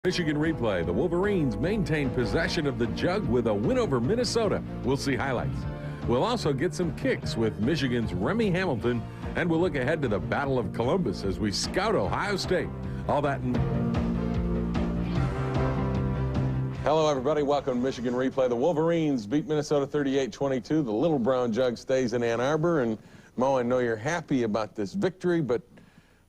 Michigan replay. The Wolverines maintain possession of the jug with a win over Minnesota. We'll see highlights. We'll also get some kicks with Michigan's Remy Hamilton, and we'll look ahead to the Battle of Columbus as we scout Ohio State. All that and... Hello, everybody. Welcome to Michigan Replay. The Wolverines beat Minnesota 38-22. The Little Brown Jug stays in Ann Arbor. And, Mo, I know you're happy about this victory, but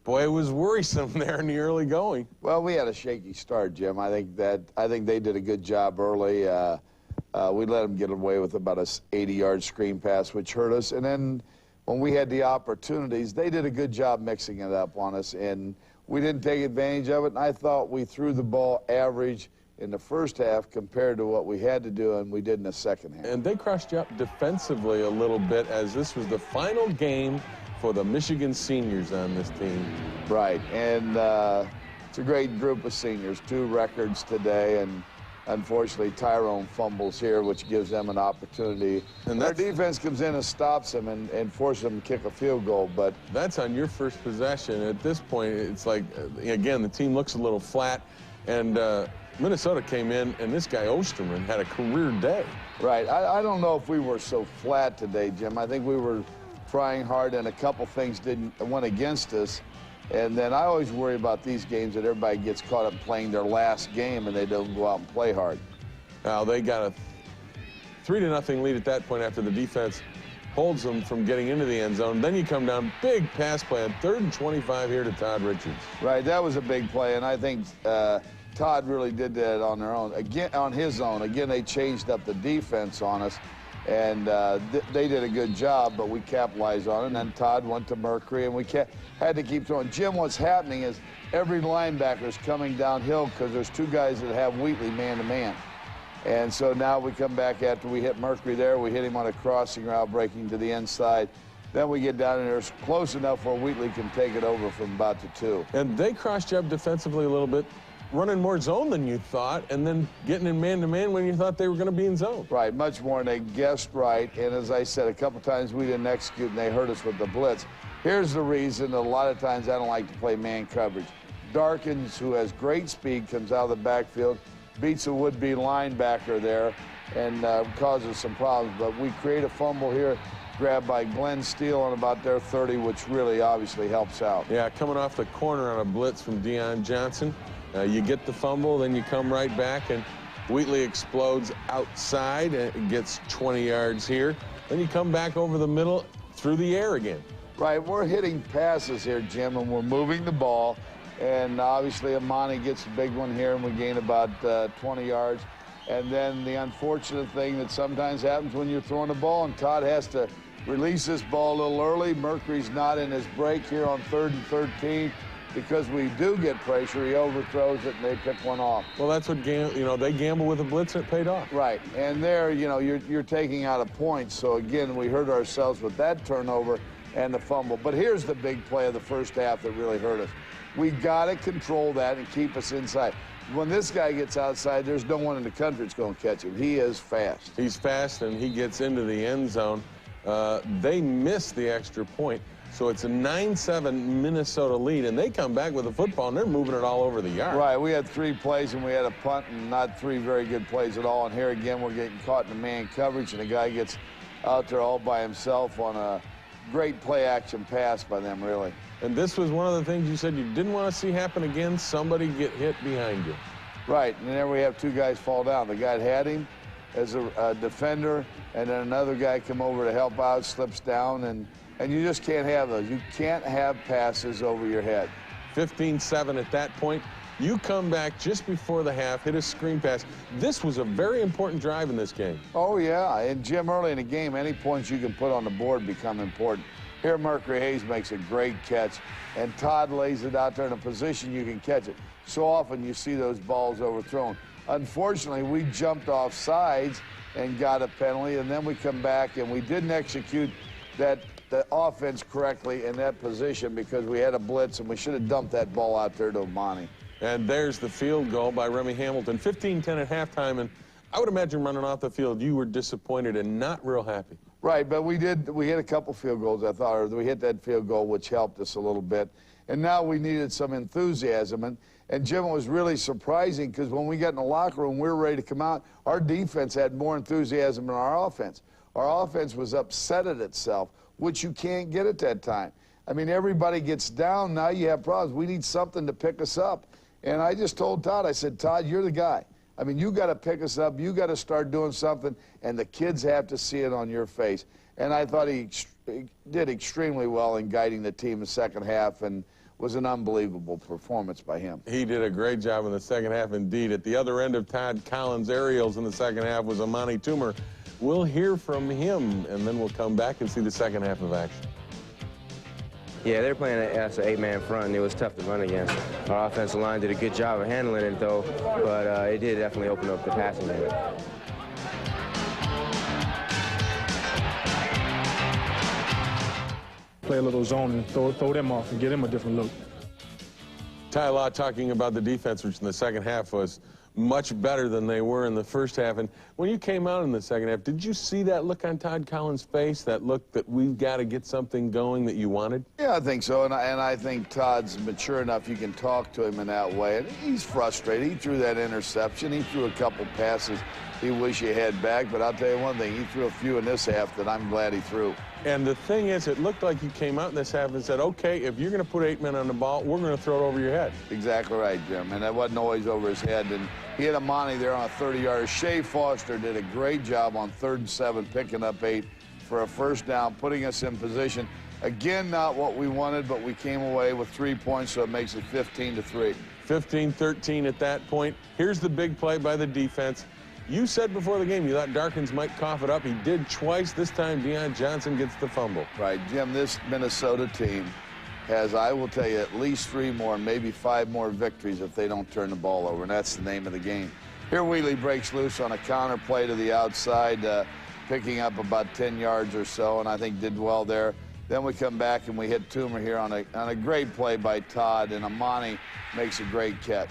boy, it was worrisome there in the early going. Well, we had a shaky start, Jim. I think they did a good job early. We let them get away with about a 80-yard screen pass, which hurt us. And then when we had the opportunities, they did a good job mixing it up on us, and we didn't take advantage of it. And I thought we threw the ball average in the first half compared to what we had to do, and we did in the second half. And they crushed you up defensively a little bit, as this was the final game for the Michigan seniors on this team. Right, and it's a great group of seniors, 2 records today, and unfortunately Tyrone fumbles here, which gives them an opportunity. And our defense comes in and stops them and forces them to kick a field goal. But that's on your first possession. At this point, it's like, again, the team looks a little flat, and Minnesota came in, and this guy Osterman had a career day. Right, I don't know if we were so flat today, Jim. I think we were trying hard, and a couple things went against us. And then I always worry about these games that everybody gets caught up playing their last game and they don't go out and play hard. Now, they got a 3-0 lead at that point after the defense holds them from getting into the end zone. Then you come down, big pass play on 3rd and 25 here to Todd Richards. Right, that was a big play, and I think Todd really did that on their own. Again, on his own. Again, they changed up the defense on us, and they did a good job, but we capitalized on it. And then Todd went to Mercury, and we had to keep throwing. Jim, what's happening is every linebacker is coming downhill because there's 2 guys that have Wheatley man-to-man. And so now we come back after we hit Mercury there. We hit him on a crossing route, breaking to the inside. Then we get down in there close enough where Wheatley can take it over from about to 2. And they crossed you up defensively a little bit, running more zone than you thought, and then getting in man-to-man when you thought they were going to be in zone. Right, much more, and they guessed right. And as I said, a couple times we didn't execute, and they hurt us with the blitz. Here's the reason. A lot of times I don't like to play man coverage. Darkins, who has great speed, comes out of the backfield, beats a would-be linebacker there, and causes some problems. But we create a fumble here, grabbed by Glenn Steele on about their 30, which really obviously helps out. Yeah, coming off the corner on a blitz from Deion Johnson. You get the fumble, then you come right back, and Wheatley explodes outside and gets 20 yards here. Then you come back over the middle through the air again. Right, we're hitting passes here, Jim, and we're moving the ball. And obviously Amani gets a big one here, and we gain about 20 yards. And then the unfortunate thing that sometimes happens when you're throwing the ball, and Todd has to release this ball a little early. Mercury's not in his break here on 3rd and 13. Because we do get pressure, he overthrows it, and they pick one off. Well, that's what, they gamble with a blitz, and it paid off. Right, and there, you're taking out a point. So, again, we hurt ourselves with that turnover and the fumble. But here's the big play of the first half that really hurt us. We got to control that and keep us inside. When this guy gets outside, there's no one in the country that's going to catch him. He is fast. He's fast, and he gets into the end zone. They miss the extra point. So it's a 9-7 Minnesota lead, and they come back with the football, and they're moving it all over the yard. Right, we had 3 plays, and we had a punt, and not 3 very good plays at all. And here again, we're getting caught in the man coverage, and the guy gets out there all by himself on a great play-action pass by them, really. And this was one of the things you said you didn't want to see happen again, somebody get hit behind you. Right, and then we have 2 guys fall down. The guy had him as a defender, and then another guy come over to help out, slips down, and you just can't have those. You can't have passes over your head. 15-7 at that point. You come back just before the half, hit a screen pass. This was a very important drive in this game. Oh, yeah. And, Jim, early in the game, any points you can put on the board become important. Here, Mercury Hayes makes a great catch, and Todd lays it out there in a position you can catch it. So often you see those balls overthrown. Unfortunately, we jumped off sides and got a penalty, and then we come back, and we didn't execute the offense correctly in that position because we had a blitz, and we should have dumped that ball out there to Amani. And there's the field goal by Remy Hamilton. 15-10 at halftime, and I would imagine running off the field, you were disappointed and not real happy. Right, but we hit a couple field goals, I thought, or we hit that field goal, which helped us a little bit. And now we needed some enthusiasm. And Jim, it was really surprising because when we got in the locker room, we were ready to come out. Our defense had more enthusiasm than our offense. Our offense was upset at itself, which you can't get at that time. I mean, everybody gets down, now you have problems. We need something to pick us up. And I just told Todd, I said, Todd, you're the guy. I mean, you got to pick us up. You got to start doing something, and the kids have to see it on your face. And I thought he did extremely well in guiding the team in the second half, and was an unbelievable performance by him. He did a great job in the second half, indeed. At the other end of Todd Collins' aerials in the second half was Amani Toomer. We'll hear from him, and then we'll come back and see the second half of action. Yeah, they're playing as an 8-man front, and it was tough to run against. Our offensive line did a good job of handling it, though, but it did definitely open up the passing game. Play a little zone and throw them off and get them a different look. Ty Law talking about the defense, which in the second half was much better than they were in the first half. And when you came out in the second half, did you see that look on Todd Collins' face, that look that we've got to get something going that you wanted? Yeah, I think so, and I think Todd's mature enough you can talk to him in that way. And he's frustrated. He threw that interception. He threw a couple passes he wish he had back, but I'll tell you one thing, he threw a few in this half that I'm glad he threw. And the thing is, it looked like you came out in this half and said, okay, if you're going to put 8 men on the ball, we're going to throw it over your head. Exactly right, Jim, and that wasn't always over his head. And he had Amani there on a 30-yarder. Shea Foster did a great job on 3rd and 7, picking up 8 for a first down, putting us in position. Again, not what we wanted, but we came away with 3 points, so it makes it 15-3. 15-13 at that point. Here's the big play by the defense. You said before the game you thought Darkins might cough it up. He did twice. This time, Deion Johnson gets the fumble. Right, Jim, this Minnesota team has, I will tell you, at least 3 more, maybe 5 more victories if they don't turn the ball over, and that's the name of the game. Here Wheatley breaks loose on a counter play to the outside, picking up about 10 yards or so, and I think did well there. Then we come back and we hit Toomer here on a great play by Todd, and Amani makes a great catch.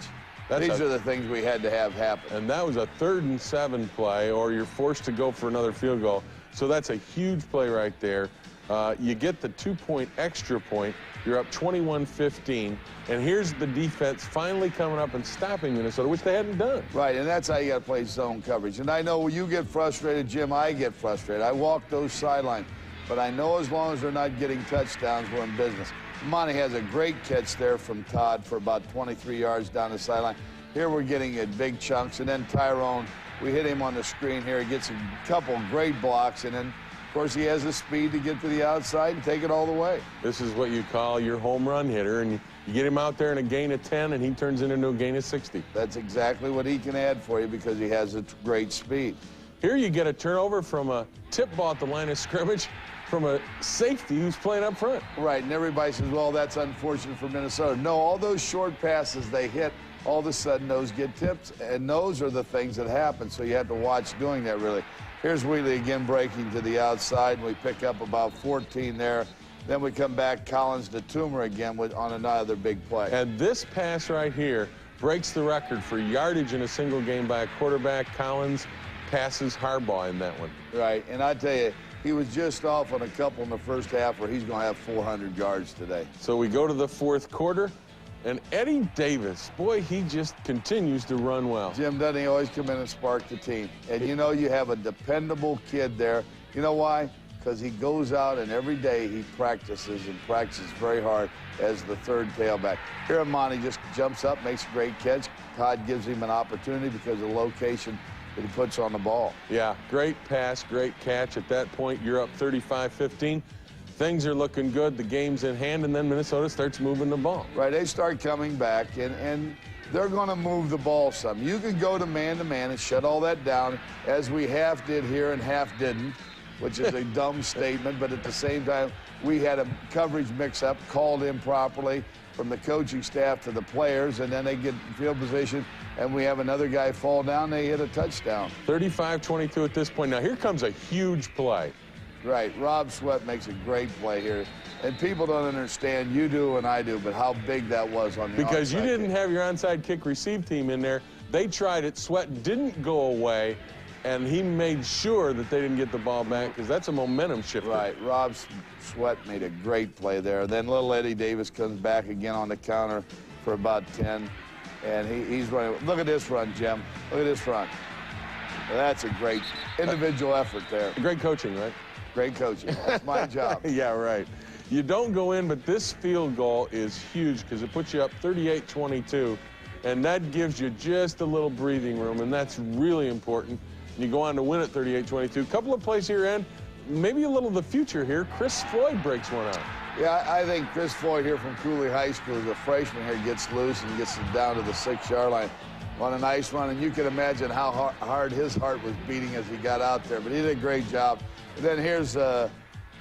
These are the things we had to have happen. And that was a 3rd and 7 play, or you're forced to go for another field goal. So that's a huge play right there. You get the 2-point extra point. You're up 21-15. And here's the defense finally coming up and stopping Minnesota, which they hadn't done. Right, and that's how you got to play zone coverage. And I know when you get frustrated, Jim, I get frustrated. I walk those sidelines. But I know as long as they're not getting touchdowns, we're in business. Monty has a great catch there from Todd for about 23 yards down the sideline. Here we're getting it big chunks, and then Tyrone, we hit him on the screen here. He gets a couple great blocks, and then, of course, he has the speed to get to the outside and take it all the way. This is what you call your home run hitter, and you get him out there in a gain of 10, and he turns it into a gain of 60. That's exactly what he can add for you because he has a great speed. Here you get a turnover from a tip ball at the line of scrimmage from a safety who's playing up front. Right, and everybody says, well, that's unfortunate for Minnesota. No, all those short passes they hit, all of a sudden those get tipped, and those are the things that happen, so you have to watch doing that, really. Here's Wheatley again breaking to the outside, and we pick up about 14 there. Then we come back, Collins to Toomer again on another big play. And this pass right here breaks the record for yardage in a single game by a quarterback. Collins passes Harbaugh in that one. Right, and I tell you, he was just off on a couple in the first half where he's going to have 400 yards today. So we go to the 4th quarter, and Eddie Davis, boy, he just continues to run well. Jim, doesn't he always come in and spark the team? And you know you have a dependable kid there. You know why? Because he goes out and every day he practices and practices very hard as the 3rd tailback. Here Amani just jumps up, makes a great catch. Todd gives him an opportunity because of the location that he puts on the ball. Yeah, great pass, great catch. At that point, you're up 35-15. Things are looking good. The game's in hand, and then Minnesota starts moving the ball. Right, they start coming back, and they're going to move the ball some. You can go to man and shut all that down, as we half did here and half didn't, which is a dumb statement, but at the same time, we had a coverage mix-up called improperly from the coaching staff to the players, and then they get in field position, and we have another guy fall down, they hit a touchdown. 35-22 at this point. Now, here comes a huge play. Right, Rob Sweat makes a great play here. And people don't understand, you do and I do, but how big that was on the because you didn't kick. have your onside kick receive team in there. They tried it. Sweat didn't go away, and he made sure that they didn't get the ball back because that's a momentum shifter. Right, Rob Sweat made a great play there. Then little Eddie Davis comes back again on the counter for about 10. And he's running. Look at this run, Jim. Look at this run. That's a great individual effort there. Great coaching, right? Great coaching. That's my job. Yeah, right. You don't go in, but this field goal is huge because it puts you up 38-22, and that gives you just a little breathing room, and that's really important. And you go on to win at 38-22. A couple of plays here, and maybe a little of the future here. Chris Floyd breaks one out. Yeah, I think Chris Floyd here from Cooley High School, as a freshman here, gets loose and gets it down to the 6-yard line on a nice run. And you can imagine how hard his heart was beating as he got out there. But he did a great job. And then here's a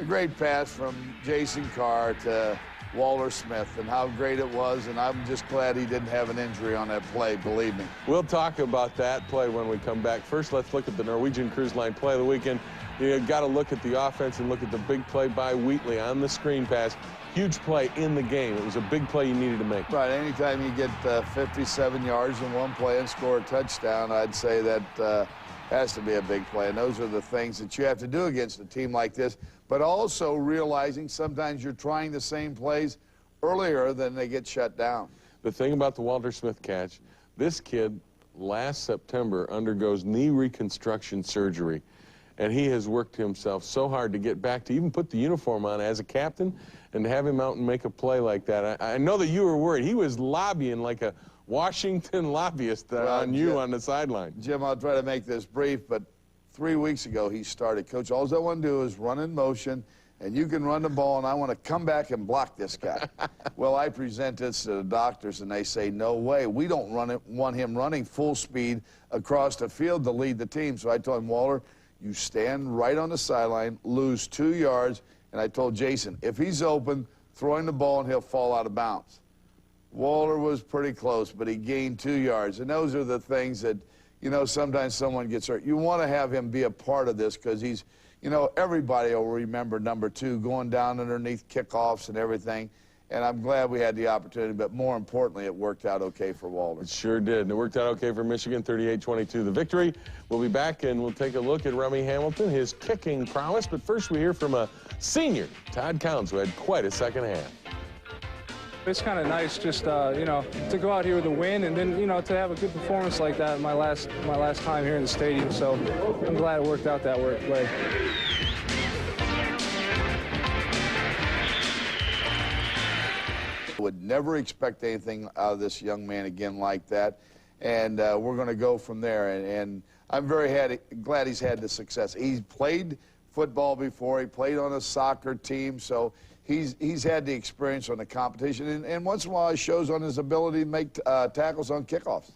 great pass from Jason Carr to Walter Smith, and how great it was. And I'm just glad he didn't have an injury on that play, believe me. We'll talk about that play when we come back. First, let's look at the Norwegian Cruise Line play of the weekend. You've got to look at the offense and look at the big play by Wheatley on the screen pass. Huge play in the game. It was a big play you needed to make. Right, anytime you get 57 yards in one play and score a touchdown, I'd say that has to be a big play. And those are the things that you have to do against a team like this, but also realizing sometimes you're trying the same plays earlier than they get shut down. The thing about the Walter Smith catch, this kid last September undergoes knee reconstruction surgery. And he has worked himself so hard to get back to even put the uniform on as a captain and to have him out and make a play like that. I know that you were worried. He was lobbying like a Washington lobbyist on you, Jim, on the sideline. Jim, I'll try to make this brief, but 3 weeks ago he started. Coach, all I want to do is run in motion, and you can run the ball, and I want to come back and block this guy. Well, I present this to the doctors, and they say, no way. We don't want him running full speed across the field to lead the team. So I told him, Walter, you stand right on the sideline, lose 2 yards, and I told Jason, if he's open, throwing the ball, and he'll fall out of bounds. Walter was pretty close, but he gained 2 yards. And those are the things that, you know, sometimes someone gets hurt. You want to have him be a part of this because he's, you know, everybody will remember number 2 going down underneath kickoffs and everything. And I'm glad we had the opportunity, but more importantly, it worked out okay for Walter. It sure did, and it worked out okay for Michigan, 38-22, the victory. We'll be back, and we'll take a look at Remy Hamilton, his kicking prowess. But first, we hear from a senior, Todd Counts, who had quite a second half. It's kind of nice just, you know, to go out here with a win and then, you know, to have a good performance like that my last time here in the stadium. So I'm glad it worked out that way. Would never expect anything out of this young man again like that, and we're going to go from there. And I'm very glad he's had the success. He's played football before. He played on a soccer team, so he's had the experience on the competition. And once in a while, he shows on his ability to make tackles on kickoffs.